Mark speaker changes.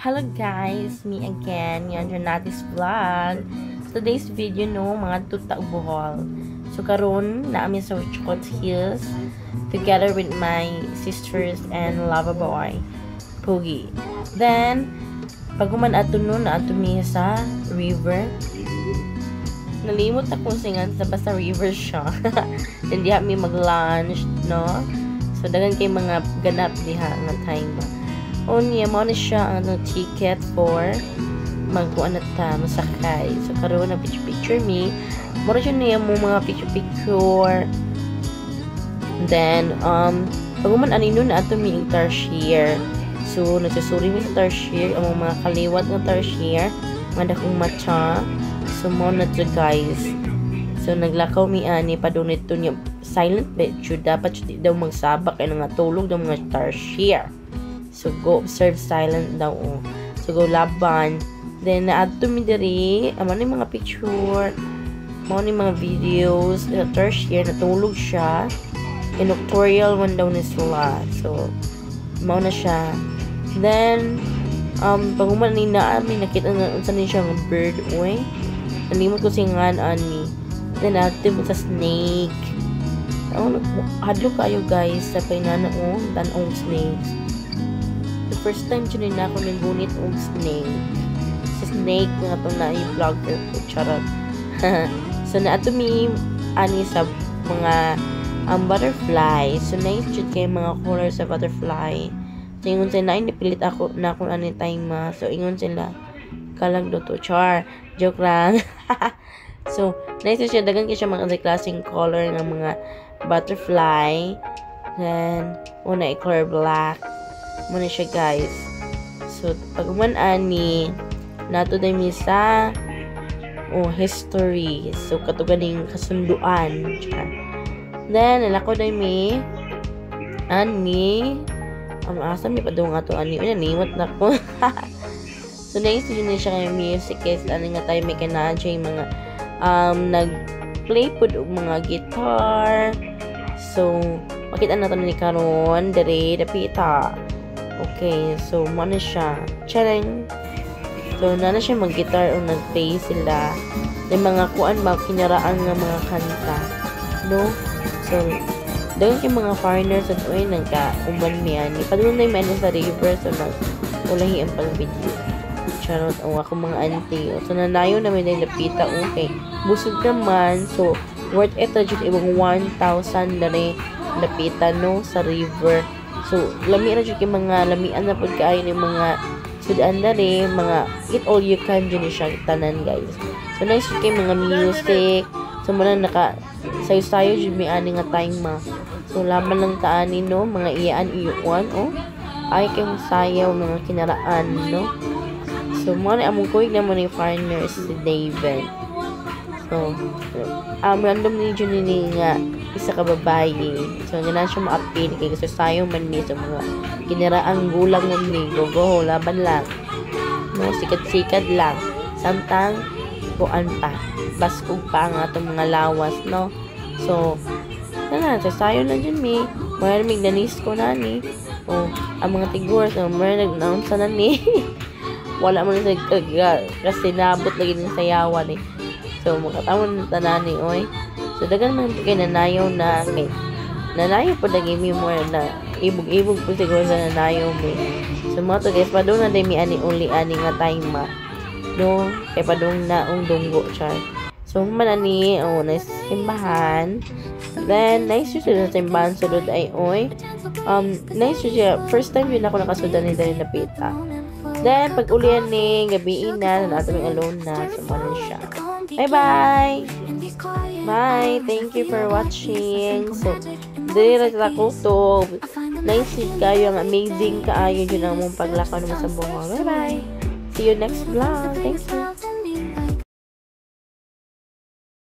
Speaker 1: Hello guys, me again, yan Renatis Vlog. Today's video no, mga tuta buhol. So karon na amin sa Chocolate Hills together with my sisters and lover boy, Pogi. Then pag human ato nun na ato mi sa river. Nalimot akong singan sa basta river siya. Hindi mi mag-lunch, no? So dagan kay mga ganap diha nga time. Niya mo na siya ang ticket for magkuan na ta masakay. So karon na picture me. Mura siya niya mo mga picture. Then pag man anino na ato mi tarsier. So nagsusuri mi sa tarsier ang mga kaliwat ng tarsier, mga dakong matcha. So mo na to guys. So naglakaw mi ani padunit to niya silent bed. Dapat daw magsabak ay nga tulog daw mga tarsier. So, go observe silent daw. So, go laban. Then, na-add to me diri. Ano yung mga picture. Ano yung mga videos. Sa tertiary, natulog siya. Noctorial one daw na sila. So, mao na siya. Then, pag umanin na, may nakita na unsan din siyang bird. Uy. Nalimot ko singan ani. Then, active sa snake. Hadlo kayo guys. Sa painana tanong snakes. First time siya na ako ngunit snake. Sa snake nga ito na i-vlogger ko. Charot. So, na ito mi ani sa mga butterfly. So, na-shoot kayo mga colors sa butterfly. So, ingon sila, napilit ako na kung ano time ma. So, ingon sila, kalag do to. Char. Joke lang. So, na-shoot siya, dagan kayo siya mga klaseng color ng mga butterfly. Then, una i-color black. Muna siya guys. So pag umanaan ni nato na sa history. So katuganing kasunduan. Then nalako na mi ani asa mi padung ato ani nimot na ko. So next yun siya kay music is ano nga tayo may kanadya yung mga nag-play pod og mga guitar. So makita na ni karon dere dapita. Okay, so mana siya. Charang. So na siya mag-guitar o nag-play sila. May mga kuan ba kinaraan nga mga kanta. No? So daw yung mga foreigners at oy nagka-uman miyan. Padulong na yung sa river so ulahi ang pag-video. Charot o ako mga auntie. So nanayo namin na lapita. Okay. Busog naman. So worth it na dyan ibang 1,000 na rin lapita no sa river. So, lami na dyan yung mga lamian na pagkain yung mga sudan na rin, mga eat all you can dyan siya tanan guys. So, nice yung mga music. So, muna sayo-sayo dyan may ani nga time ma. So, laban lang taani no, mga iyaan iyuan ay kayong sayaw mga kinaraan no. So, muna among kuig naman yung foreigners si David. So, random ni dyan nga isa ka babae. So, ganun siya ma-appeal. Kaya gusto sayo man ni sa mga kinaraang gulang mo ni. Go, laban lang. No, sikat-sikat lang. Samtang, buwan pa. Baskog pa nga itong mga lawas, no? So, sasayo lang dyan, mi. Mayroon may danis ko na, ni. Ang mga tigurs, mayroon nag-announce na, ni. Wala mo na kasi nabot lagi ng sayawan, eh. So, makatawon na tanan ni, oy. So, dagan man kay nanayaw na kay nanayaw po lagi mi mo na ibog-ibog po siguro sa nanayaw mi. So, mga to guys, padung na day mi ani only ani nga time ma. No, kay padung na ang dunggo char. So, manani nice simbahan. Then, nice siya sa simbahan sulod ay oy. Nice siya. First time yun ako nakasudan ni dali napita. Then, pag ulian ni gabi na nato mi alone na sumanan siya. Bye-bye! Bye! Thank you for watching. So, dire ko to. Nice kayo. Ang amazing kaayo dyan ang mong paglakaw naman sa buhang. Bye-bye! See you next vlog. Thank you!